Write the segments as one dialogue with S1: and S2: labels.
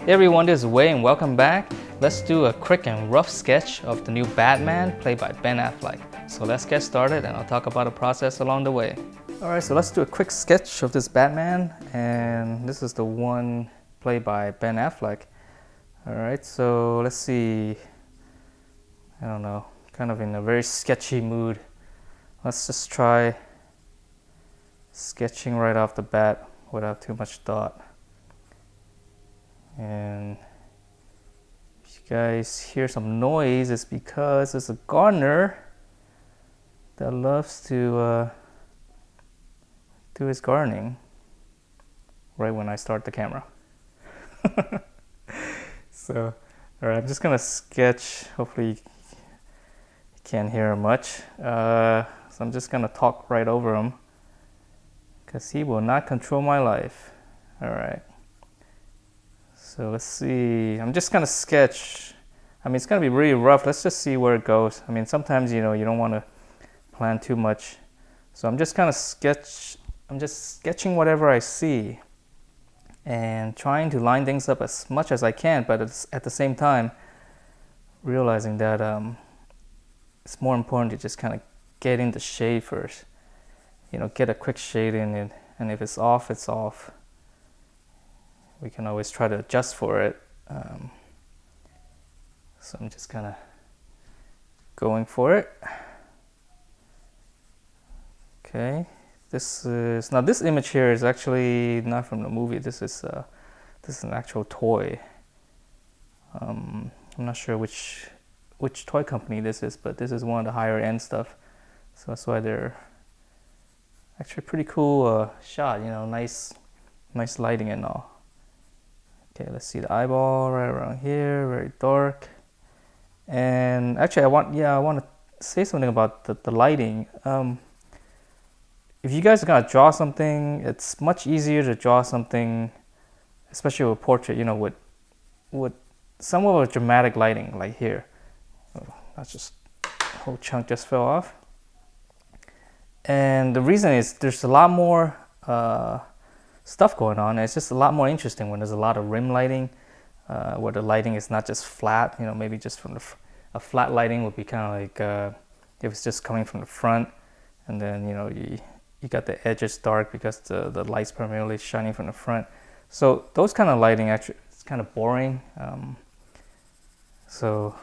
S1: Hey everyone, this is Wei and welcome back. Let's do a quick and rough sketch of the new Batman played by Ben Affleck. So let's get started and I'll talk about the process along the way. Alright, so let's do a quick sketch of this Batman, and this is the one played by Ben Affleck. Alright, so let's see. I don't know, kind of in a very sketchy mood. Let's just try sketching right off the bat without too much thought. And if you guys hear some noise, it's because there's a gardener that loves to do his gardening right when I start the camera. So, alright, I'm just gonna sketch. Hopefully you can't hear much. So I'm just gonna talk right over him because he will not control my life. Alright. So let's see, I'm just gonna sketch. I mean, it's gonna be really rough. Let's just see where it goes. I mean, sometimes, you know, you don't want to plan too much. So I'm just kind of sketching whatever I see and trying to line things up as much as I can, but at the same time realizing that it's more important to just kind of get in the shade first. You know, get a quick shade in it, and if it's off, it's off. We can always try to adjust for it. So I'm just kind of going for it. Okay, this image here is actually not from the movie. This is an actual toy. I'm not sure which toy company this is, but this is one of the higher end stuff. So that's why they're actually pretty cool shot. You know, nice lighting and all. Okay, let's see the eyeball right around here, very dark. And actually I want to say something about the lighting. If you guys are gonna draw something, it's much easier to draw something, especially with portrait, you know, with somewhat of a dramatic lighting, like here. Oh, that's just, a whole chunk just fell off. And the reason is there's a lot more stuff going on. It's just a lot more interesting when there's a lot of rim lighting, where the lighting is not just flat. You know, maybe just from a flat lighting would be kind of like if it's just coming from the front, and then you know you got the edges dark because the light's primarily shining from the front. So those kind of lighting actually it's kind of boring. So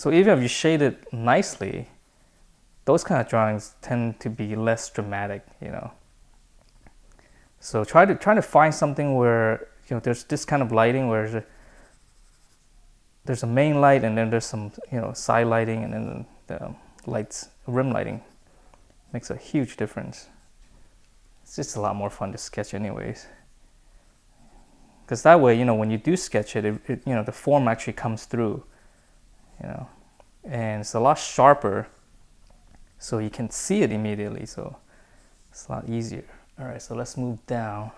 S1: even if you shade it nicely, those kind of drawings tend to be less dramatic, you know. So try to find something where, you know, there's this kind of lighting where there's a main light and then there's some, you know, side lighting, and then the lights, rim lighting makes a huge difference. It's just a lot more fun to sketch anyways. Because that way, you know, when you do sketch it, you know, the form actually comes through, you know, and it's a lot sharper, so you can see it immediately, so it's a lot easier. All right, so let's move down.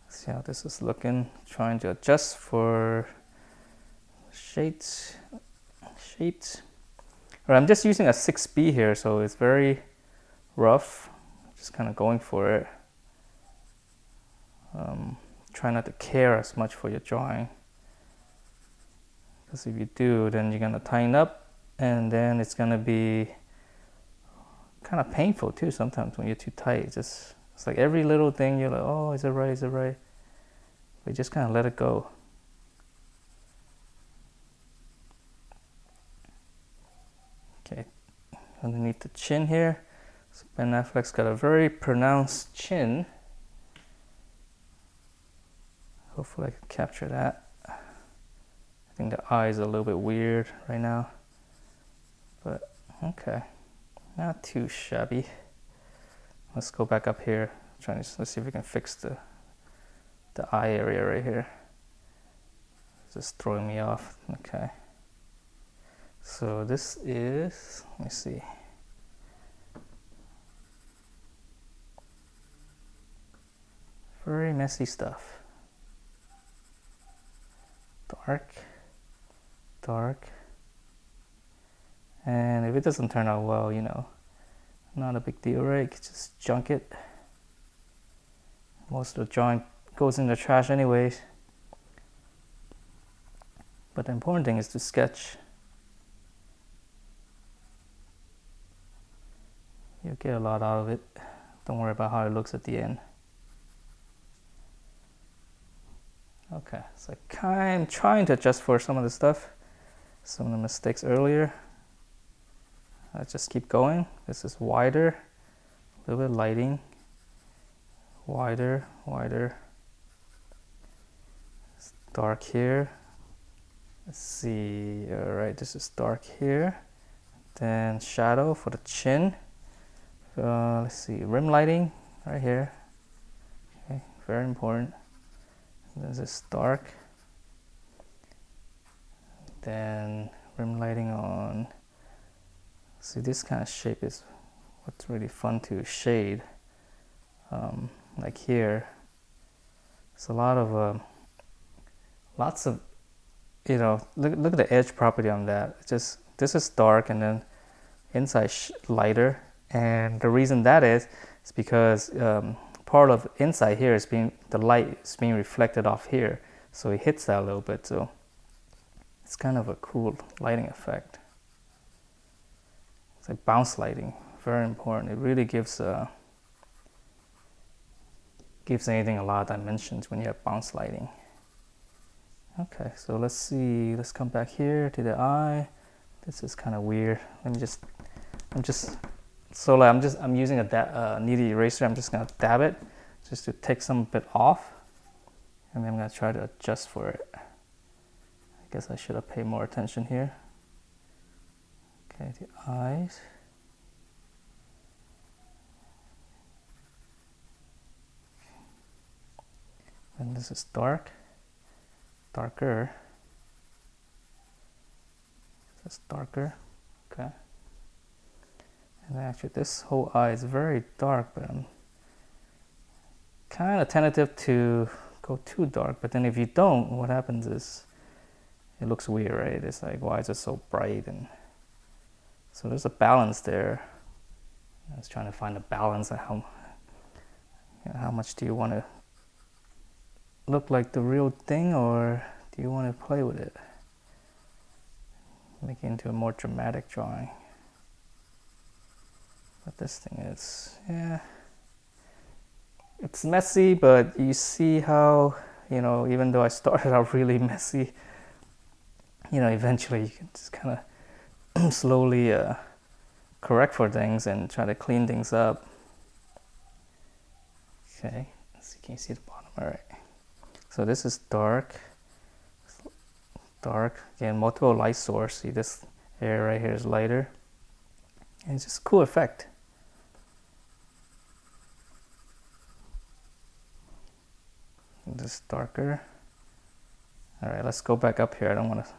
S1: See how this is looking. Trying to adjust for shapes. All right, I'm just using a 6B here, so it's very rough. Just kind of going for it. Try not to care as much for your drawing, because if you do, then you're gonna tighten up, and then it's gonna be kind of painful too sometimes when you're too tight. It's like every little thing you're like, oh, is it right? Is it right? But you just kind of let it go. Okay, underneath the chin here. So Ben Affleck's got a very pronounced chin. Hopefully I can capture that. I think the eye is a little bit weird right now. But okay, not too shabby. Let's go back up here. Let's see if we can fix the eye area right here. It's just throwing me off. Okay. So this is, let me see. Very messy stuff. Dark. And if it doesn't turn out well, you know, not a big deal, right? You can just junk it. Most of the drawing goes in the trash anyways. But the important thing is to sketch. You'll get a lot out of it. Don't worry about how it looks at the end. Okay, so I'm trying to adjust for some of the stuff, some of the mistakes earlier. I just keep going. This is wider, a little bit of lighting, wider, wider. It's dark here. Let's see, all right, this is dark here. Then shadow for the chin. Let's see, rim lighting right here. Okay, very important. This is dark. Then rim lighting on. See, this kind of shape is what's really fun to shade. Like here, it's a lot of lots of, you know, look at the edge property on that. It's just, this is dark and then inside lighter, and the reason that is because part of inside here is the light is being reflected off here, so it hits that a little bit. So it's kind of a cool lighting effect. It's like bounce lighting, very important. It really gives anything a lot of dimensions when you have bounce lighting. Okay, so let's see. Let's come back here to the eye. This is kind of weird. I'm using a kneaded eraser. I'm just gonna dab it just to take some of it off, and then I'm gonna try to adjust for it. I guess I should have paid more attention here. Okay, the eyes. And this is darker. This is darker. Okay. And actually this whole eye is very dark, but I'm kind of tentative to go too dark. But then if you don't, what happens is it looks weird, right? It's like, why is it so bright? And so there's a balance there. I was trying to find a balance of how much do you want to look like the real thing, or do you want to play with it? Make it into a more dramatic drawing. But this thing is, yeah, it's messy, but you see how, you know, even though I started out really messy, you know, eventually you can just kind of slowly correct for things and try to clean things up. Okay, let's see, can you see the bottom? All right. So this is dark, again, multiple light source. See, this area right here is lighter, and it's just a cool effect. This is darker. All right, let's go back up here. I don't want to.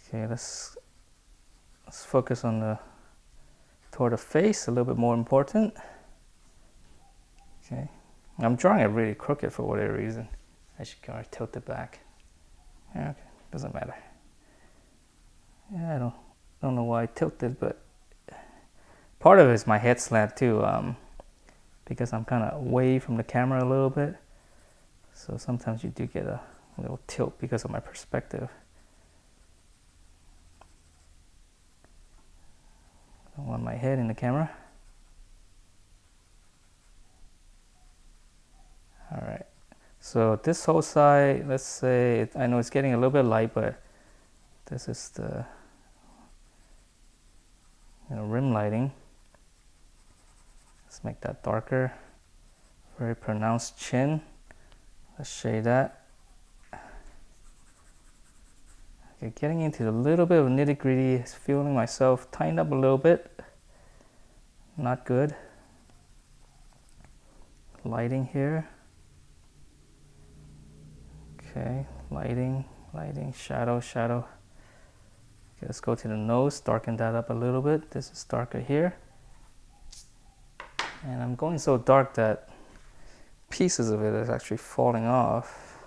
S1: Okay, let's focus on toward the face, a little bit more important. Okay. I'm drawing it really crooked for whatever reason. I should kind of tilt it back. Yeah, okay, doesn't matter. Yeah, I don't know why I tilted, but part of it is my head slant too, because I'm kind of away from the camera a little bit. So sometimes you do get a little tilt because of my perspective. I don't want my head in the camera. All right, so this whole side, let's say, I know it's getting a little bit light, but this is the, you know, rim lighting. Let's make that darker. Very pronounced chin. Let's shade that. Okay, getting into a little bit of nitty gritty, feeling myself tighten up a little bit. Not good. Lighting here. Okay, lighting, shadow. Okay, let's go to the nose, darken that up a little bit. This is darker here. And I'm going so dark that pieces of it is actually falling off.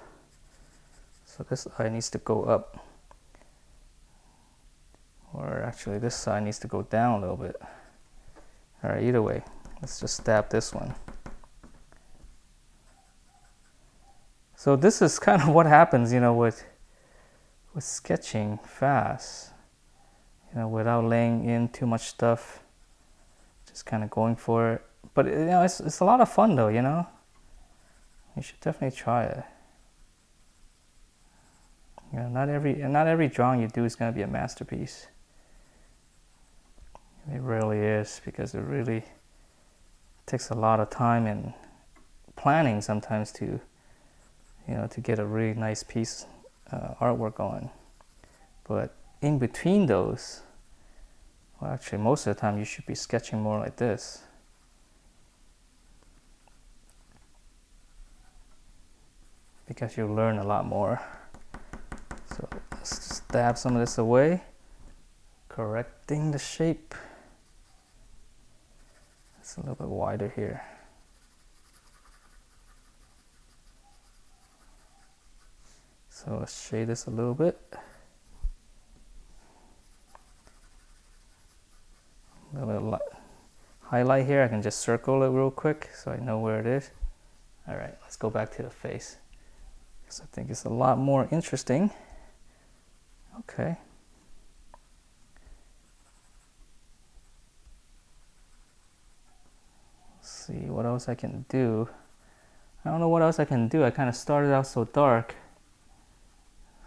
S1: So this eye needs to go up. Or actually this side needs to go down a little bit. All right, either way, let's just stab this one. So this is kind of what happens, you know, with with sketching fast, you know, without laying in too much stuff, just kind of going for it. But you know, it's a lot of fun though, you know. You should definitely try it. You know, not every drawing you do is going to be a masterpiece. It really is, because it really takes a lot of time and planning sometimes to, you know, to get a really nice piece artwork going. But in between those, well, actually most of the time you should be sketching more like this. Because you'll learn a lot more. So let's just dab some of this away, correcting the shape. It's a little bit wider here. So let's shade this a little bit. A little bit highlight here. I can just circle it real quick so I know where it is. All right, let's go back to the face, because I think it's a lot more interesting. Okay. Let's see what else I can do. I don't know what else I can do. I kind of started out so dark.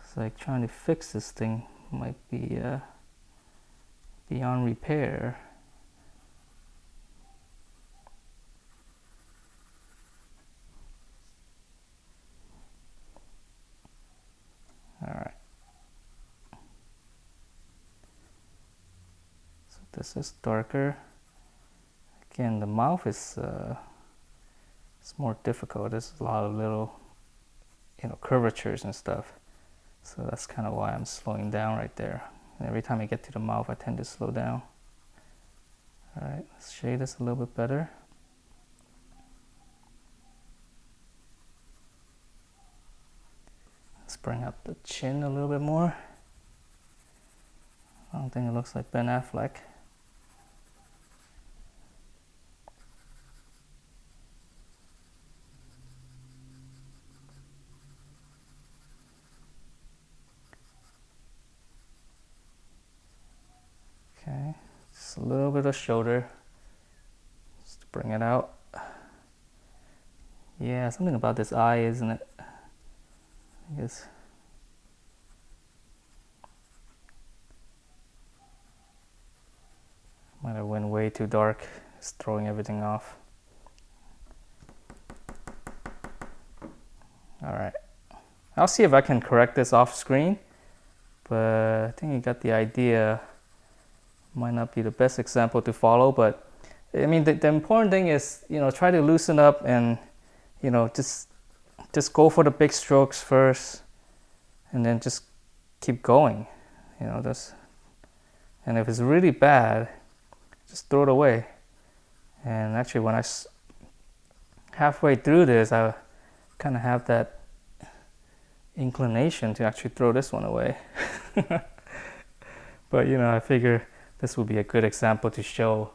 S1: It's like trying to fix this thing might be beyond repair. All right. So this is darker. Again, the mouth is it's more difficult. There's a lot of little, you know, curvatures and stuff. So that's kind of why I'm slowing down right there. And every time I get to the mouth, I tend to slow down. All right, let's shade this a little bit better. Let's bring up the chin a little bit more. I don't think it looks like Ben Affleck. Okay, just a little bit of shoulder, just to bring it out. Yeah, something about this eye, isn't it? I guess. Might have went way too dark. It's throwing everything off. All right, I'll see if I can correct this off screen, but I think you got the idea. Might not be the best example to follow, but I mean the important thing is, you know, try to loosen up and, you know, just go for the big strokes first, and then just keep going, you know. And if it's really bad, just throw it away. And actually, when halfway through this, I kind of have that inclination to actually throw this one away. But you know, I figure this would be a good example to show,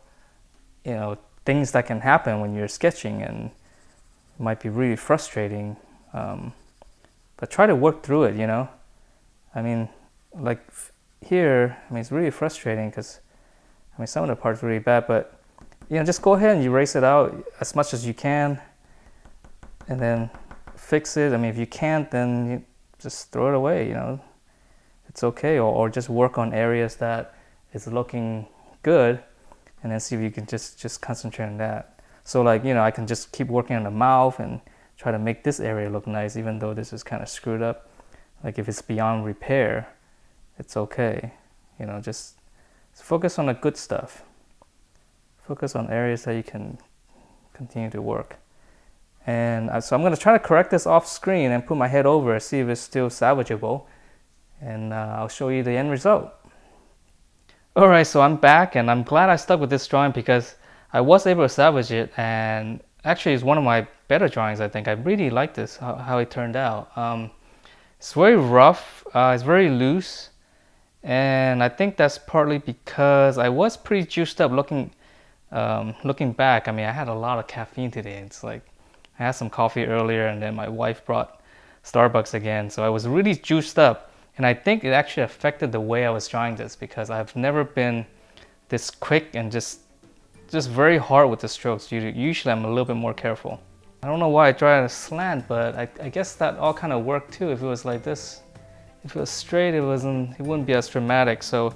S1: you know, things that can happen when you're sketching, and it might be really frustrating, but try to work through it, you know. I mean, like here, I mean, it's really frustrating because, I mean, some of the parts are really bad, but, you know, just go ahead and erase it out as much as you can, and then fix it. I mean, if you can't, then you just throw it away, you know. It's okay, or just work on areas that is looking good, and then see if you can just concentrate on that. So like, you know, I can just keep working on the mouth and try to make this area look nice, even though this is kind of screwed up. Like if it's beyond repair, it's okay. You know, just focus on the good stuff. Focus on areas that you can continue to work. And so I'm going to try to correct this off screen and put my head over it, see if it's still salvageable. And I'll show you the end result. Alright, so I'm back, and I'm glad I stuck with this drawing because I was able to salvage it, and actually it's one of my better drawings, I think. I really like this, how it turned out. It's very rough, it's very loose, and I think that's partly because I was pretty juiced up looking back. I mean, I had a lot of caffeine today. It's like I had some coffee earlier, and then my wife brought Starbucks again, so I was really juiced up. And I think it actually affected the way I was drawing this, because I've never been this quick and just very hard with the strokes. Usually I'm a little bit more careful. I don't know why I draw at a slant, but I guess that all kind of worked too. If it was like this, if it was straight, it wouldn't be as dramatic. So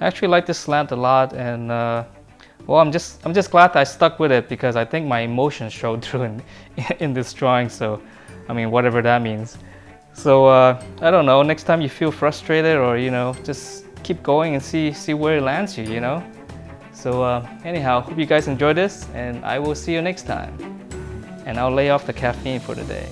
S1: I actually like this slant a lot, and well, I'm just glad that I stuck with it, because I think my emotions showed through in this drawing. So I mean, whatever that means. So I don't know, next time you feel frustrated, or just keep going and see where it lands you, So anyhow, hope you guys enjoyed this, and I will see you next time. And I'll lay off the caffeine for the day.